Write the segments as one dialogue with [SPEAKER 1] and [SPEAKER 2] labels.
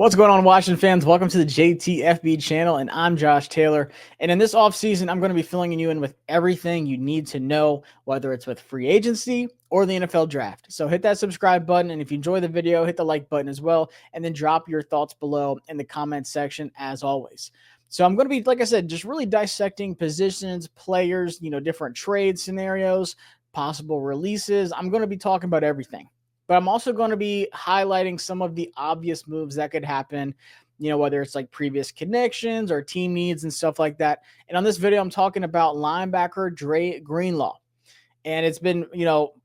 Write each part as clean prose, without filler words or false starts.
[SPEAKER 1] What's going on, Washington fans? Welcome to the JTFB channel, and I'm Josh Taylor. And in this offseason, I'm going to be filling you in with everything you need to know, whether it's with free agency or the NFL draft. So hit that subscribe button, and if you enjoy the video, hit the like button as well, and then drop your thoughts below in the comment section as always. So I'm going to be, like I said, just really dissecting positions, players, different trade scenarios, possible releases. I'm going to be talking about everything. But I'm also going to be highlighting some of the obvious moves that could happen, whether it's like previous connections or team needs and stuff like that. And on this video, I'm talking about linebacker Dre Greenlaw. And it's been,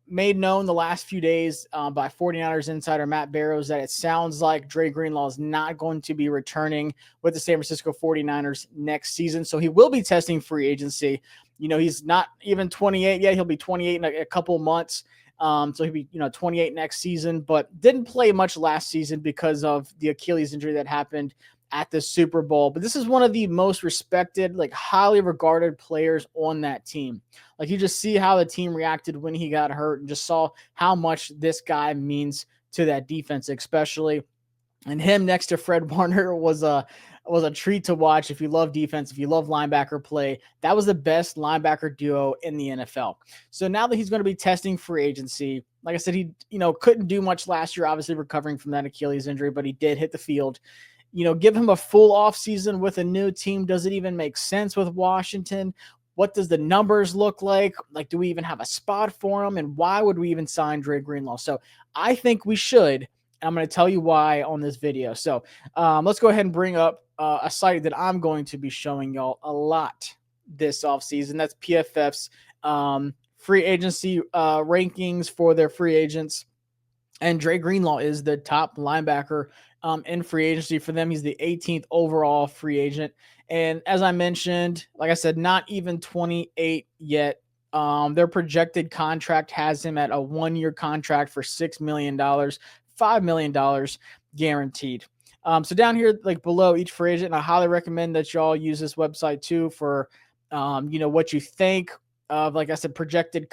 [SPEAKER 1] made known the last few days by 49ers insider Matt Barrows that it sounds like Dre Greenlaw is not going to be returning with the San Francisco 49ers next season. So he will be testing free agency. He's not even 28 yet. He'll be 28 in a couple months. So he'll be, 28 next season, but didn't play much last season because of the Achilles injury that happened at the Super Bowl. But this is one of the most respected, like highly regarded players on that team. Like you just see how the team reacted when he got hurt and just saw how much this guy means to that defense, especially. And him next to Fred Warner was a treat to watch. If you love defense, if you love linebacker play, that was the best linebacker duo in the NFL. So now that he's going to be testing free agency, like I said, he couldn't do much last year, obviously recovering from that Achilles injury, but he did hit the field. Give him a full offseason with a new team. Does it even make sense with Washington? What does the numbers look like? Like, do we even have a spot for him? And why would we even sign Dre Greenlaw? So I think we should. I'm going to tell you why on this video. So let's go ahead and bring up a site that I'm going to be showing y'all a lot this offseason. That's PFF's free agency rankings for their free agents. And Dre Greenlaw is the top linebacker in free agency for them. He's the 18th overall free agent. And as I mentioned, like I said, not even 28 yet. Their projected contract has him at a 1-year contract for $6 million. $5 million guaranteed. So down here, like below each free agent, and I highly recommend that y'all use this website too for, what you think of, like I said, projected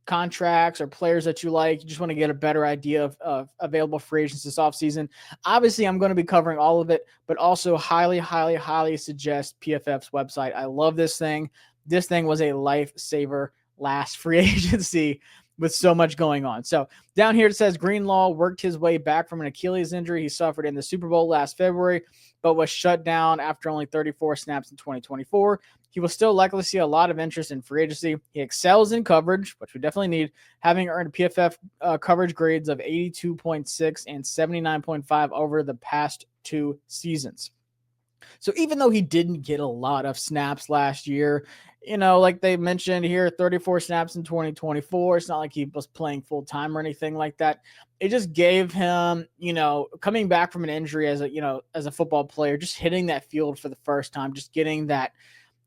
[SPEAKER 1] contracts or players that you like. You just want to get a better idea of available free agents this offseason. Obviously, I'm going to be covering all of it, but also highly, highly, highly suggest PFF's website. I love this thing. This thing was a lifesaver last free agency with so much going on. So down here it says Greenlaw worked his way back from an Achilles injury he suffered in the Super Bowl last February, but was shut down after only 34 snaps in 2024. He will still likely see a lot of interest in free agency. He excels in coverage, which we definitely need, having earned PFF coverage grades of 82.6 and 79.5 over the past 2 seasons. So even though he didn't get a lot of snaps last year, like they mentioned here, 34 snaps in 2024. It's not like he was playing full time or anything like that. It just gave him, coming back from an injury as a football player, just hitting that field for the first time, just getting that,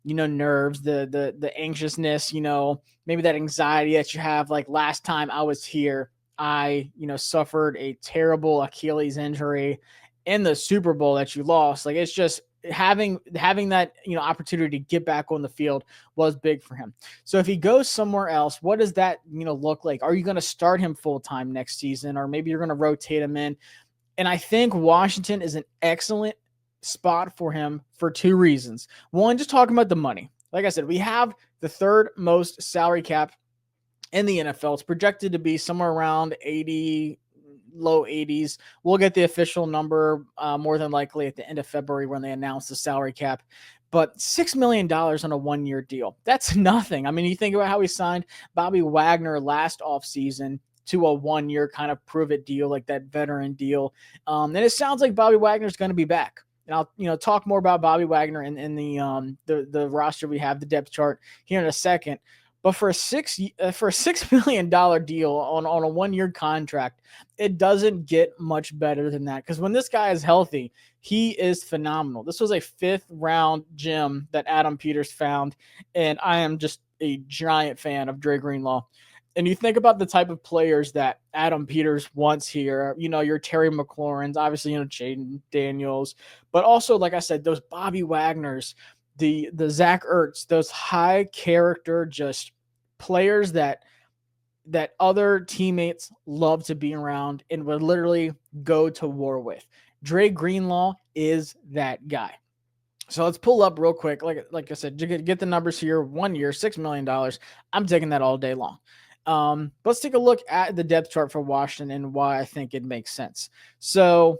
[SPEAKER 1] nerves, the anxiousness, maybe that anxiety that you have. Like last time I was here, I, suffered a terrible Achilles injury in the Super Bowl that you lost. Like it's just having that, opportunity to get back on the field was big for him. So if he goes somewhere else, what does that, look like? Are you going to start him full time next season, or maybe you're going to rotate him in? And I think Washington is an excellent spot for him for 2 reasons. One, just talking about the money. Like I said, we have the 3rd most salary cap in the NFL. It's projected to be somewhere around 80, low 80s. We'll get the official number more than likely at the end of February when they announce the salary cap. But $6 million on a 1-year deal, that's nothing. I mean, you think about how we signed Bobby Wagner last offseason to a 1-year kind of prove it deal, like that veteran deal. And it sounds like Bobby Wagner's going to be back. And I'll talk more about Bobby Wagner in the roster we have, the depth chart here in a second. But for a $6 million deal on a 1-year contract, it doesn't get much better than that. Because when this guy is healthy, he is phenomenal. This was a 5th-round gem that Adam Peters found, and I am just a giant fan of Dre Greenlaw. And you think about the type of players that Adam Peters wants here, your Terry McLaurin's, obviously, Jaden Daniels, but also, like I said, those Bobby Wagners, the Zach Ertz, those high character, just players that other teammates love to be around and would literally go to war with. Dre Greenlaw is that guy. So let's pull up real quick. Like I said, get the numbers here. 1 year, $6 million. I'm taking that all day long. Let's take a look at the depth chart for Washington and why I think it makes sense. So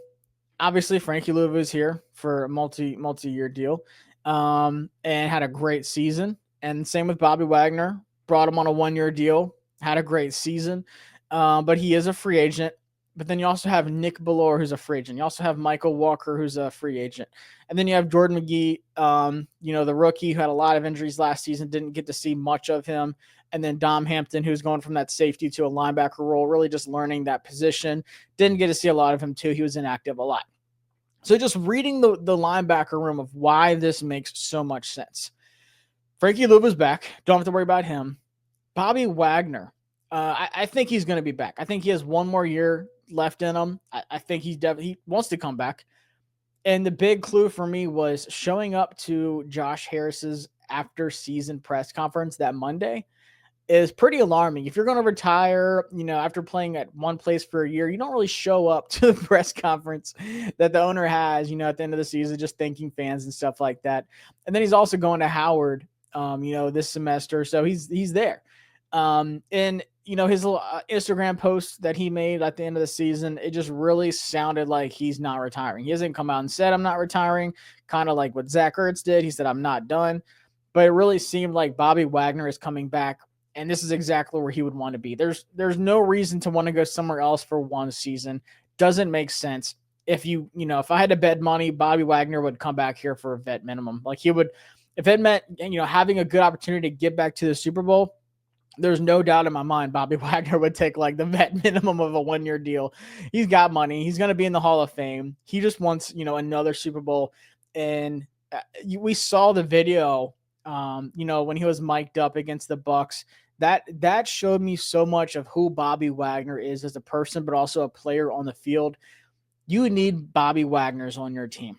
[SPEAKER 1] obviously Frankie Louvu is here for a multi-year deal, and had a great season. And same with Bobby Wagner, brought him on a 1 year deal, had a great season, but he is a free agent. But then you also have Nick Bellore, who's a free agent. You also have Michael Walker, who's a free agent. And then you have Jordan McGee, the rookie who had a lot of injuries last season, didn't get to see much of him. And then Dom Hampton, who's going from that safety to a linebacker role, really just learning that position. Didn't get to see a lot of him, too. He was inactive a lot. So just reading the linebacker room of why this makes so much sense. Frankie Louvu's back. Don't have to worry about him. Bobby Wagner, I think he's going to be back. I think he has 1 more year left in him. I think he wants to come back. And the big clue for me was showing up to Josh Harris's after season press conference that Monday is pretty alarming. If you're going to retire, after playing at one place for a year, you don't really show up to the press conference that the owner has, at the end of the season, just thanking fans and stuff like that. And then he's also going to Howard, this semester. So he's there. And his little Instagram post that he made at the end of the season, it just really sounded like he's not retiring. He hasn't come out and said, I'm not retiring, kind of like what Zach Ertz did. He said, I'm not done. But it really seemed like Bobby Wagner is coming back, and this is exactly where he would want to be. There's no reason to want to go somewhere else for one season. Doesn't make sense. If if I had to bet money, Bobby Wagner would come back here for a vet minimum. Like he would, if it meant, having a good opportunity to get back to the Super Bowl, there's no doubt in my mind Bobby Wagner would take like the vet minimum of a 1 year deal. He's got money. He's going to be in the Hall of Fame. He just wants, another Super Bowl. And we saw the video, when he was mic'd up against the Bucs. That showed me so much of who Bobby Wagner is as a person, but also a player on the field. You need Bobby Wagners on your team.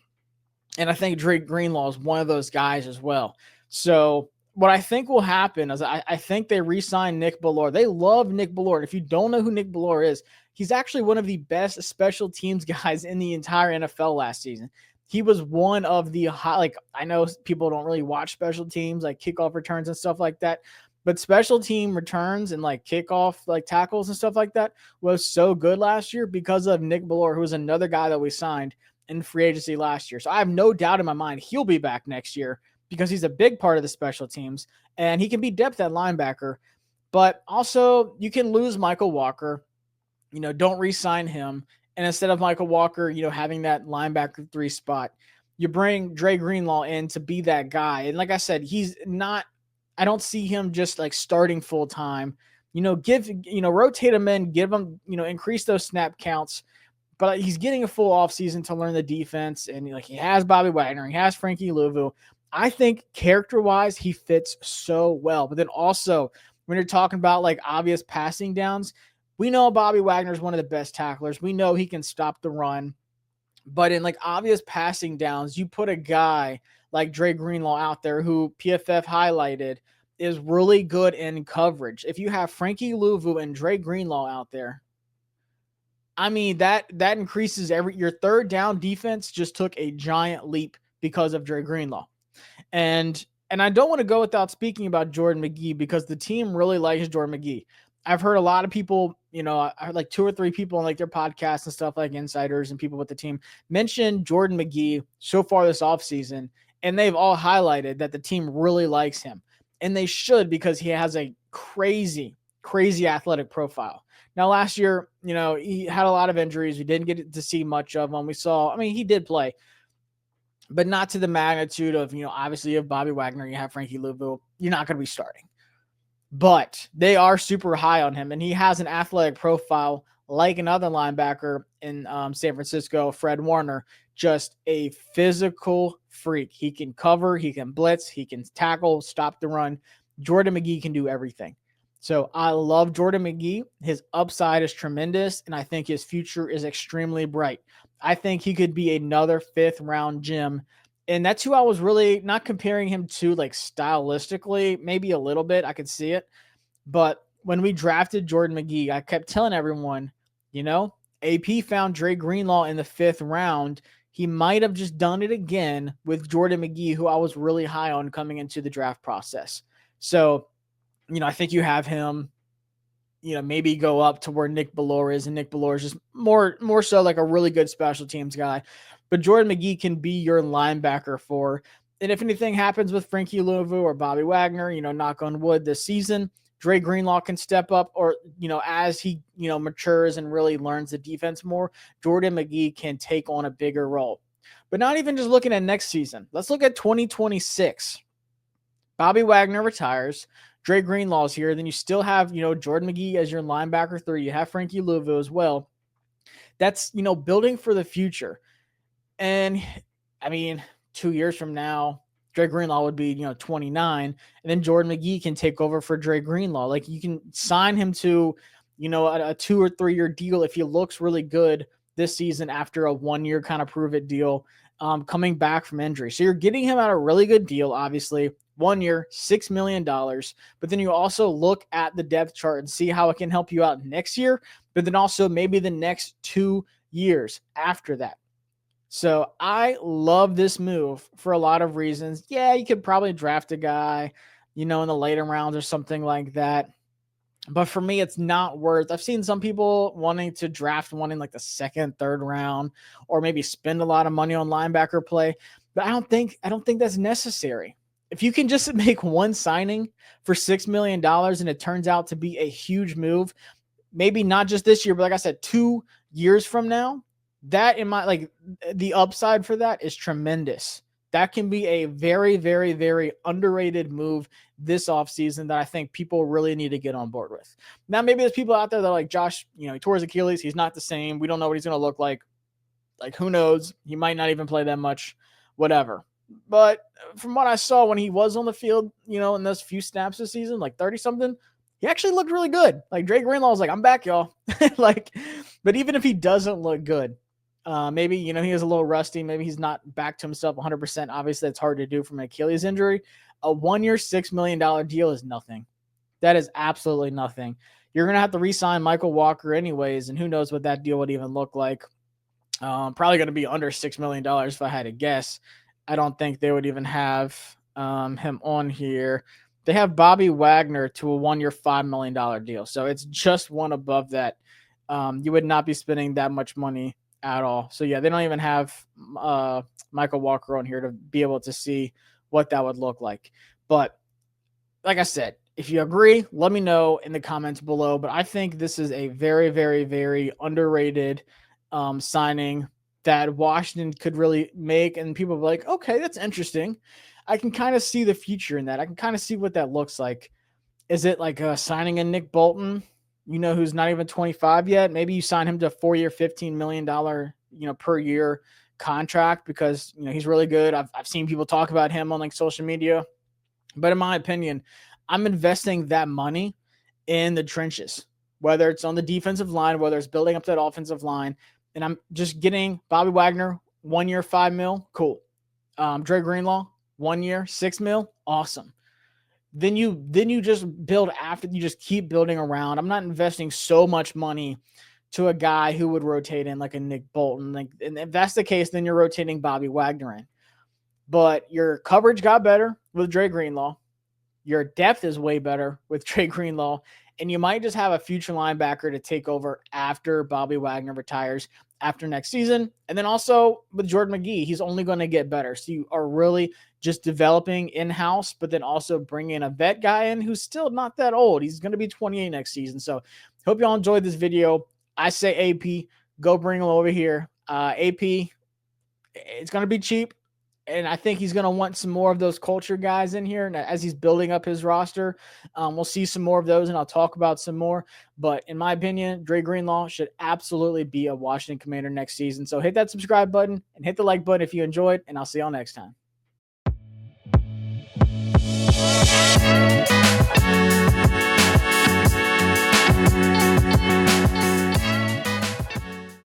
[SPEAKER 1] And I think Dre Greenlaw is one of those guys as well. So what I think will happen is I think they re-sign Nick Bellore. They love Nick Bellore. If you don't know who Nick Bellore is, he's actually one of the best special teams guys in the entire NFL last season. He was one of the I know people don't really watch special teams, like kickoff returns and stuff like that, but special team returns and like kickoff, like tackles and stuff like that was so good last year because of Nick Bellore, who was another guy that we signed in free agency last year. So I have no doubt in my mind he'll be back next year because he's a big part of the special teams and he can be depth at linebacker. But also you can lose Michael Walker, don't re-sign him. And instead of Michael Walker, having that linebacker 3 spot, you bring Dre Greenlaw in to be that guy. And like I said, I don't see him just like starting full time, rotate him in, give him, increase those snap counts. But he's getting a full offseason to learn the defense. And he has Bobby Wagner, he has Frankie Louvu. I think character-wise, he fits so well. But then also, when you're talking about like obvious passing downs, we know Bobby Wagner is one of the best tacklers. We know he can stop the run. But in like obvious passing downs, you put a guy like Dre Greenlaw out there who PFF highlighted is really good in coverage. If you have Frankie Louvu and Dre Greenlaw out there, I mean, that increases your third down defense just took a giant leap because of Dre Greenlaw. And I don't want to go without speaking about Jordan McGee because the team really likes Jordan McGee. I've heard a lot of people, I heard like 2 or 3 people on like their podcasts and stuff, like insiders and people with the team, mention Jordan McGee so far this offseason, and they've all highlighted that the team really likes him. And they should, because he has a crazy, crazy athletic profile. Now, last year, he had a lot of injuries. We didn't get to see much of him. He did play, but not to the magnitude of, obviously you have Bobby Wagner, you have Frankie Louvu, you're not going to be starting. But they are super high on him, and he has an athletic profile like another linebacker in San Francisco, Fred Warner, just a physical freak. He can cover, he can blitz, he can tackle, stop the run. Jordan McGee can do everything. So I love Jordan McGee. His upside is tremendous, and I think his future is extremely bright. I think he could be another 5th-round gem. And that's who I was really not comparing him to, like, stylistically, maybe a little bit. I could see it. But when we drafted Jordan McGee, I kept telling everyone, a AP found Dre Greenlaw in the 5th round. He might have just done it again with Jordan McGee, who I was really high on coming into the draft process. So, I think you have him, maybe go up to where Nick Bellore is, and Nick Bellore is just more so like a really good special teams guy. But Jordan McGee can be your linebacker for, and if anything happens with Frankie Louvu or Bobby Wagner, knock on wood this season, Dre Greenlaw can step up, or, as he, matures and really learns the defense more, Jordan McGee can take on a bigger role. But not even just looking at next season. Let's look at 2026. Bobby Wagner retires. Dre Greenlaw's here. Then you still have, Jordan McGee as your linebacker 3. You have Frankie Louvu as well. That's, building for the future. And, 2 years from now, Dre Greenlaw would be, 29, and then Jordan McGee can take over for Dre Greenlaw. Like, you can sign him to, a 2 or 3 year deal if he looks really good this season after a 1 year kind of prove it deal, coming back from injury. So you're getting him at a really good deal, obviously. 1 year, $6 million. But then you also look at the depth chart and see how it can help you out next year, but then also maybe the next 2 years after that. So I love this move for a lot of reasons. Yeah, you could probably draft a guy, in the later rounds or something like that. But for me, it's not worth. I've seen some people wanting to draft one in like the 2nd, 3rd round, or maybe spend a lot of money on linebacker play. But I don't think that's necessary. If you can just make one signing for $6 million and it turns out to be a huge move, maybe not just this year, but like I said, 2 years from now, that the upside for that is tremendous. That can be a very, very, very underrated move this offseason that I think people really need to get on board with. Now, maybe there's people out there that are like, Josh, he tore his Achilles. He's not the same. We don't know what he's going to look like. Like, who knows? He might not even play that much, whatever. But from what I saw when he was on the field, in those few snaps this season, like 30-something, he actually looked really good. Like, Dre Greenlaw was like, I'm back, y'all. But even if he doesn't look good, maybe, he is a little rusty. Maybe he's not back to himself 100%. Obviously, it's hard to do from an Achilles injury. A 1 year, $6 million deal is nothing. That is absolutely nothing. You're going to have to re-sign Michael Walker anyways, and who knows what that deal would even look like. Probably going to be under $6 million if I had to guess. I don't think they would even have him on here. They have Bobby Wagner to a 1 year, $5 million deal. So it's just one above that. You would not be spending that much money at all. So yeah, they don't even have Michael Walker on here to be able to see what that would look like. But like I said, if you agree, let me know in the comments below. But I think this is a very, very, very underrated signing that Washington could really make, and people be like, okay, that's interesting. I can kind of see the future in that. I can kind of see what that looks like. Is it like signing a Nick Bolton, who's not even 25 yet? Maybe you sign him to a 4 year, $15 million, per year contract because, he's really good. I've seen people talk about him on like social media, but in my opinion, I'm investing that money in the trenches, whether it's on the defensive line, whether it's building up that offensive line. And I'm just getting Bobby Wagner, 1 year, $5 million. Cool. Dre Greenlaw, 1 year, $6 million. Awesome. Then you just build after, you just keep building around. I'm not investing so much money to a guy who would rotate in like a Nick Bolton. And if that's the case, then you're rotating Bobby Wagner in. But your coverage got better with Dre Greenlaw. Your depth is way better with Dre Greenlaw. And you might just have a future linebacker to take over after Bobby Wagner retires after next season. And then also with Jordan McGee, he's only going to get better. So you are really just developing in-house, but then also bringing a vet guy in who's still not that old. He's going to be 28 next season. So hope y'all enjoyed this video. I say AP, go bring him over here. AP, it's going to be cheap. And I think he's going to want some more of those culture guys in here. And as he's building up his roster, we'll see some more of those, and I'll talk about some more. But in my opinion, Dre Greenlaw should absolutely be a Washington Commander next season. So hit that subscribe button and hit the like button if you enjoyed, and I'll see y'all next time.